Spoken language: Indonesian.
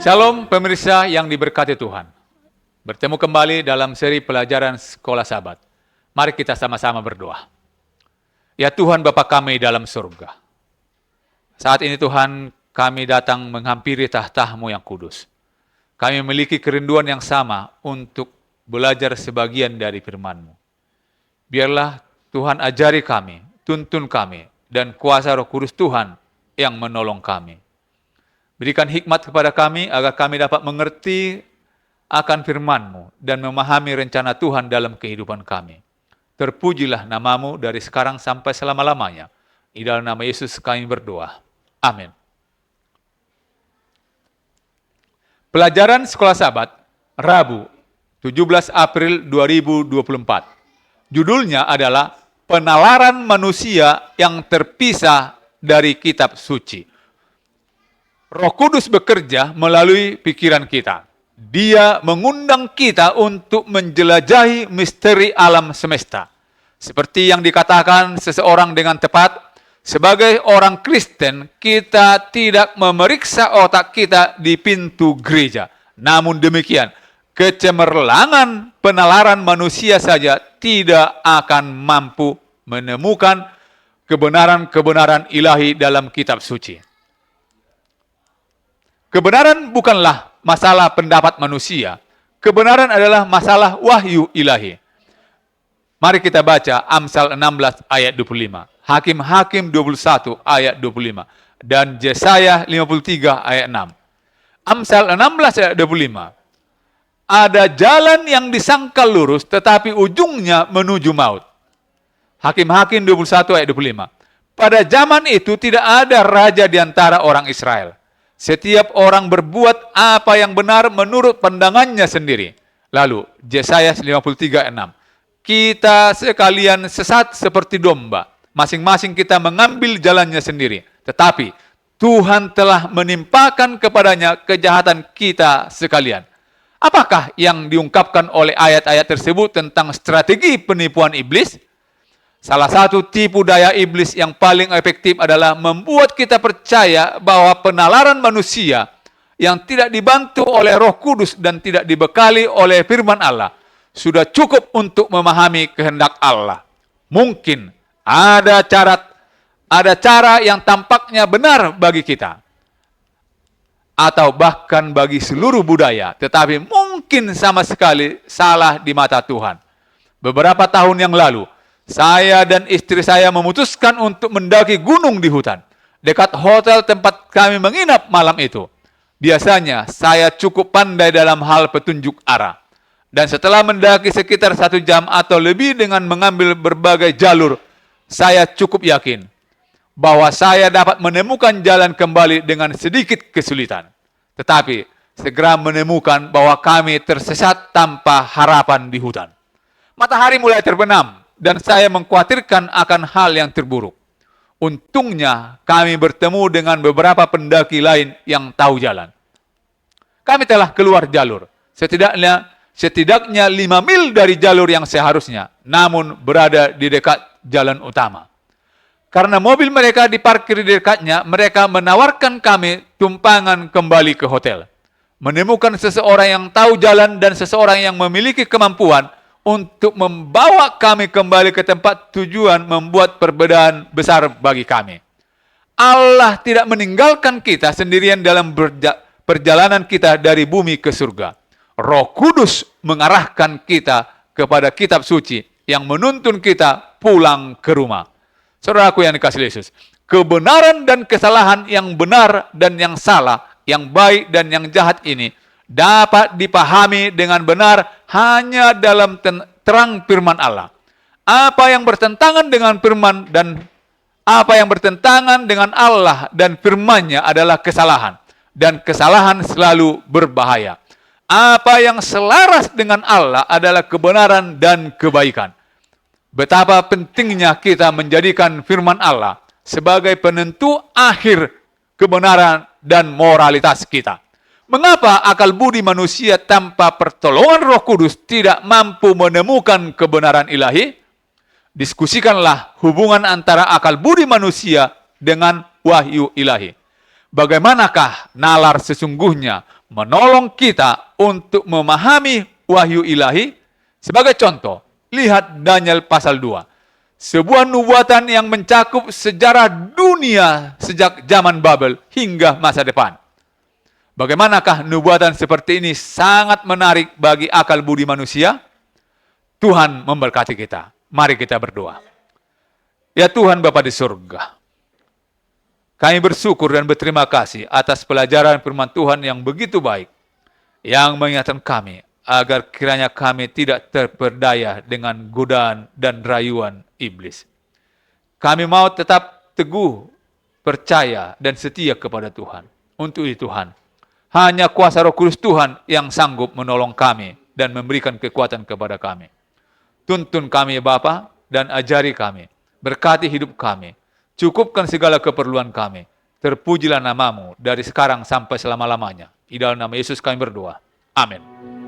Shalom pemirsa yang diberkati Tuhan. Bertemu kembali dalam seri pelajaran Sekolah Sabat. Mari kita sama-sama berdoa. Ya Tuhan Bapa kami dalam surga. Saat ini Tuhan kami datang menghampiri tahta-Mu yang kudus. Kami memiliki kerinduan yang sama untuk belajar sebagian dari firman-Mu. Biarlah Tuhan ajari kami, tuntun kami, dan kuasa Roh Kudus Tuhan yang menolong kami. Berikan hikmat kepada kami agar kami dapat mengerti akan firman-Mu dan memahami rencana Tuhan dalam kehidupan kami. Terpujilah nama-Mu dari sekarang sampai selama-lamanya. Di dalam nama Yesus kami berdoa. Amin. Pelajaran Sekolah Sabat, Rabu, 17 April 2024. Judulnya adalah Penalaran Manusia yang Terpisah dari Kitab Suci. Roh Kudus bekerja melalui pikiran kita. Dia mengundang kita untuk menjelajahi misteri alam semesta. Seperti yang dikatakan seseorang dengan tepat, sebagai orang Kristen, kita tidak memeriksa otak kita di pintu gereja. Namun demikian, kecemerlangan penalaran manusia saja tidak akan mampu menemukan kebenaran-kebenaran ilahi dalam kitab suci. Kebenaran bukanlah masalah pendapat manusia. Kebenaran adalah masalah wahyu ilahi. Mari kita baca Amsal 16 ayat 25. Hakim-Hakim 21 ayat 25. Dan Yesaya 53 ayat 6. Amsal 16 ayat 25. Ada jalan yang disangka lurus tetapi ujungnya menuju maut. Hakim-Hakim 21 ayat 25. Pada zaman itu tidak ada raja di antara orang Israel. Setiap orang berbuat apa yang benar menurut pandangannya sendiri. Lalu, Yesaya 53 ayat 6. Kita sekalian sesat seperti domba. Masing-masing kita mengambil jalannya sendiri. Tetapi, Tuhan telah menimpakan kepadanya kejahatan kita sekalian. Apakah yang diungkapkan oleh ayat-ayat tersebut tentang strategi penipuan iblis? Salah satu tipu daya iblis yang paling efektif adalah membuat kita percaya bahwa penalaran manusia yang tidak dibantu oleh Roh Kudus dan tidak dibekali oleh firman Allah sudah cukup untuk memahami kehendak Allah. Mungkin ada cara yang tampaknya benar bagi kita atau bahkan bagi seluruh budaya, tetapi mungkin sama sekali salah di mata Tuhan. Beberapa tahun yang lalu, saya dan istri saya memutuskan untuk mendaki gunung di hutan, dekat hotel tempat kami menginap malam itu. Biasanya saya cukup pandai dalam hal petunjuk arah. Dan setelah mendaki sekitar 1 jam atau lebih dengan mengambil berbagai jalur, saya cukup yakin bahwa saya dapat menemukan jalan kembali dengan sedikit kesulitan. Tetapi segera menemukan bahwa kami tersesat tanpa harapan di hutan. Matahari mulai terbenam dan saya mengkhawatirkan akan hal yang terburuk. Untungnya kami bertemu dengan beberapa pendaki lain yang tahu jalan. Kami telah keluar jalur, setidaknya 5 mil dari jalur yang seharusnya, namun berada di dekat jalan utama. Karena mobil mereka diparkir di dekatnya, mereka menawarkan kami tumpangan kembali ke hotel. Menemukan seseorang yang tahu jalan dan seseorang yang memiliki kemampuan untuk membawa kami kembali ke tempat tujuan membuat perbedaan besar bagi kami. Allah tidak meninggalkan kita sendirian dalam perjalanan kita dari bumi ke surga. Roh Kudus mengarahkan kita kepada kitab suci yang menuntun kita pulang ke rumah. Saudaraku yang dikasihi Yesus, kebenaran dan kesalahan yang benar dan yang salah, yang baik dan yang jahat ini dapat dipahami dengan benar hanya dalam terang firman Allah. Apa yang bertentangan dengan firman dan apa yang bertentangan dengan Allah dan firman-Nya adalah kesalahan. Dan kesalahan selalu berbahaya. Apa yang selaras dengan Allah adalah kebenaran dan kebaikan. Betapa pentingnya kita menjadikan firman Allah sebagai penentu akhir kebenaran dan moralitas kita. Mengapa akal budi manusia tanpa pertolongan Roh Kudus tidak mampu menemukan kebenaran ilahi? Diskusikanlah hubungan antara akal budi manusia dengan wahyu ilahi. Bagaimanakah nalar sesungguhnya menolong kita untuk memahami wahyu ilahi. Sebagai contoh, lihat Daniel pasal 2. Sebuah nubuatan yang mencakup sejarah dunia sejak zaman Babel hingga masa depan. Bagaimanakah nubuatan seperti ini sangat menarik bagi akal budi manusia? Tuhan memberkati kita. Mari kita berdoa. Ya Tuhan Bapa di surga, kami bersyukur dan berterima kasih atas pelajaran firman Tuhan yang begitu baik, yang mengingatkan kami agar kiranya kami tidak terperdaya dengan godaan dan rayuan iblis. Kami mau tetap teguh, percaya, dan setia kepada Tuhan. Untuk itu Tuhan, hanya kuasa Roh Kudus Tuhan yang sanggup menolong kami dan memberikan kekuatan kepada kami. Tuntun kami Bapa dan ajari kami, berkati hidup kami, cukupkan segala keperluan kami. Terpujilah namamu dari sekarang sampai selama-lamanya. Di dalam nama Yesus kami berdoa. Amin.